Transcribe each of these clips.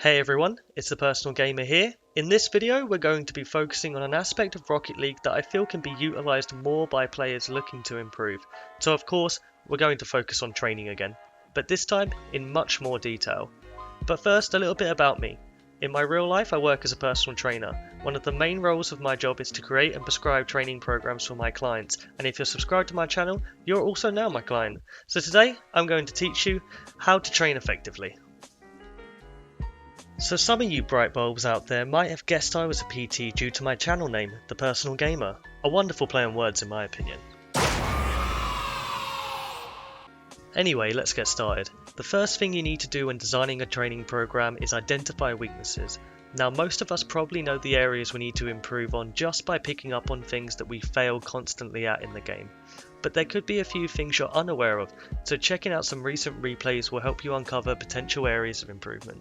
Hey everyone, it's the Personal Gamer here. In this video we're going to be focusing on an aspect of Rocket League that I feel can be utilised more by players looking to improve. So of course, we're going to focus on training again, but this time in much more detail. But first, a little bit about me. In my real life I work as a personal trainer. One of the main roles of my job is to create and prescribe training programs for my clients, and if you're subscribed to my channel, you're also now my client. So today I'm going to teach you how to train effectively. So some of you bright bulbs out there might have guessed I was a PT due to my channel name, The Personal Gamer. A wonderful play on words in my opinion. Anyway, let's get started. The first thing you need to do when designing a training program is identify weaknesses. Now most of us probably know the areas we need to improve on just by picking up on things that we fail constantly at in the game. But there could be a few things you're unaware of, so checking out some recent replays will help you uncover potential areas of improvement.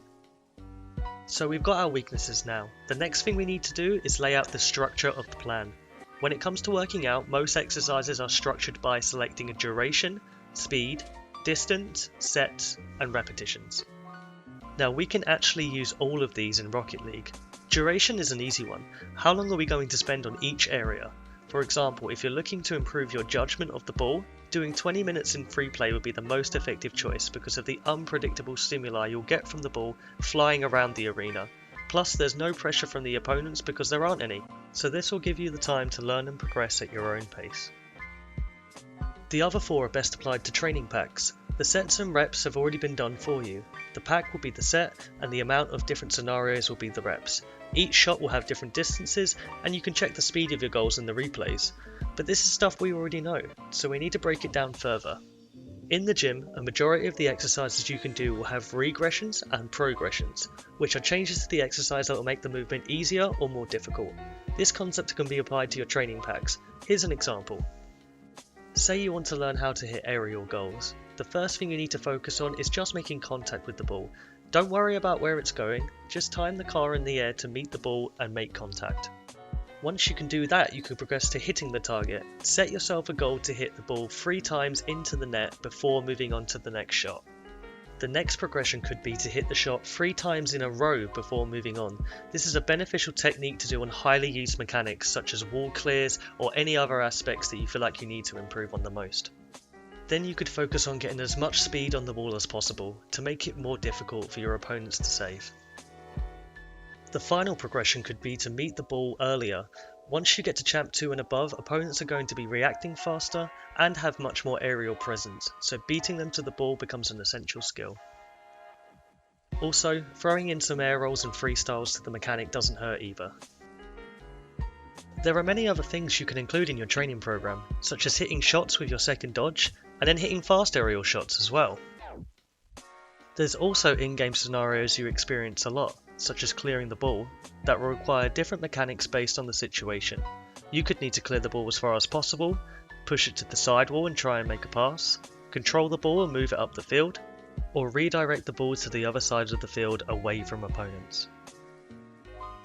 So we've got our weaknesses now. The next thing we need to do is lay out the structure of the plan. When it comes to working out, most exercises are structured by selecting a duration, speed, distance, sets, and repetitions. Now we can actually use all of these in Rocket League. Duration is an easy one. How long are we going to spend on each area? For example, if you're looking to improve your judgment of the ball, doing 20 minutes in free play would be the most effective choice because of the unpredictable stimuli you'll get from the ball flying around the arena. Plus there's no pressure from the opponents because there aren't any, so this will give you the time to learn and progress at your own pace. The other four are best applied to training packs. The sets and reps have already been done for you. The pack will be the set and the amount of different scenarios will be the reps. Each shot will have different distances and you can check the speed of your goals in the replays. But this is stuff we already know, so we need to break it down further. In the gym, a majority of the exercises you can do will have regressions and progressions, which are changes to the exercise that will make the movement easier or more difficult. This concept can be applied to your training packs. Here's an example. Say you want to learn how to hit aerial goals. The first thing you need to focus on is just making contact with the ball. Don't worry about where it's going, just time the car in the air to meet the ball and make contact. Once you can do that, you can progress to hitting the target. Set yourself a goal to hit the ball 3 times into the net before moving on to the next shot. The next progression could be to hit the shot 3 times in a row before moving on. This is a beneficial technique to do on highly used mechanics such as wall clears or any other aspects that you feel like you need to improve on the most. Then you could focus on getting as much speed on the ball as possible to make it more difficult for your opponents to save. The final progression could be to meet the ball earlier. Once you get to Champ 2 and above, opponents are going to be reacting faster and have much more aerial presence, so beating them to the ball becomes an essential skill. Also, throwing in some air rolls and freestyles to the mechanic doesn't hurt either. There are many other things you can include in your training program, such as hitting shots with your second dodge, and then hitting fast aerial shots as well. There's also in-game scenarios you experience a lot, such as clearing the ball, that will require different mechanics based on the situation. You could need to clear the ball as far as possible, push it to the sidewall and try and make a pass, control the ball and move it up the field, or redirect the ball to the other side of the field away from opponents.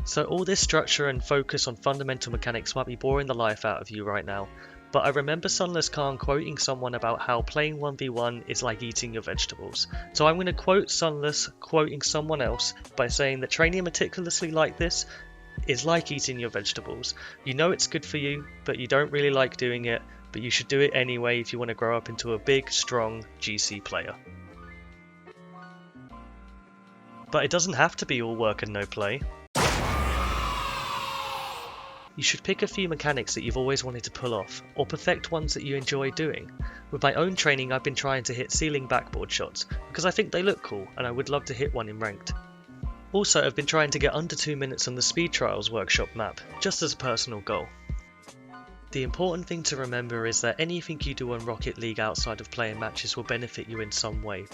So all this structure and focus on fundamental mechanics might be boring the life out of you right now, but I remember Sunless Khan quoting someone about how playing 1v1 is like eating your vegetables. So I'm going to quote Sunless quoting someone else by saying that training meticulously like this is like eating your vegetables. You know it's good for you, but you don't really like doing it, but you should do it anyway if you want to grow up into a big, strong GC player. But it doesn't have to be all work and no play. You should pick a few mechanics that you've always wanted to pull off, or perfect ones that you enjoy doing. With my own training I've been trying to hit ceiling backboard shots, because I think they look cool and I would love to hit one in ranked. Also I've been trying to get under 2 minutes on the Speed Trials workshop map, just as a personal goal. The important thing to remember is that anything you do on Rocket League outside of playing matches will benefit you in some way.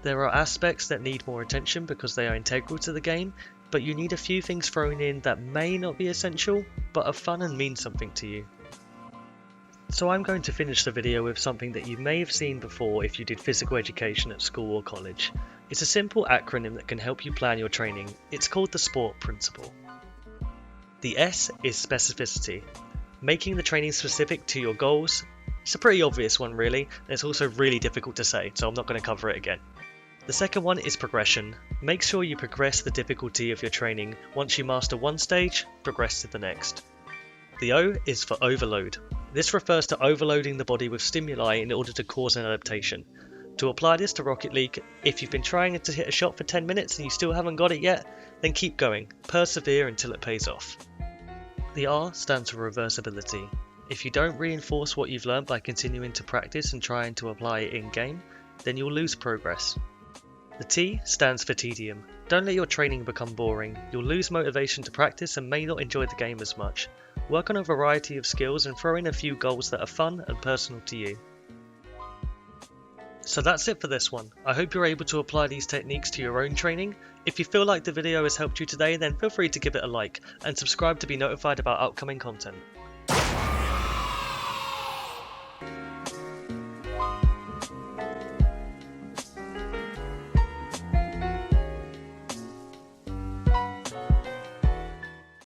There are aspects that need more attention because they are integral to the game, but you need a few things thrown in that may not be essential, but are fun and mean something to you. So I'm going to finish the video with something that you may have seen before if you did physical education at school or college. It's a simple acronym that can help you plan your training. It's called the SPORT principle. The S is specificity, making the training specific to your goals. It's a pretty obvious one really, and it's also really difficult to say, so I'm not going to cover it again. The second one is progression. Make sure you progress the difficulty of your training. Once you master one stage, progress to the next. The O is for overload. This refers to overloading the body with stimuli in order to cause an adaptation. To apply this to Rocket League, if you've been trying to hit a shot for 10 minutes and you still haven't got it yet, then keep going. Persevere until it pays off. The R stands for reversibility. If you don't reinforce what you've learned by continuing to practice and trying to apply it in-game, then you'll lose progress. The T stands for tedium. Don't let your training become boring. You'll lose motivation to practice and may not enjoy the game as much. Work on a variety of skills and throw in a few goals that are fun and personal to you. So that's it for this one. I hope you're able to apply these techniques to your own training. If you feel like the video has helped you today, then feel free to give it a like and subscribe to be notified about upcoming content.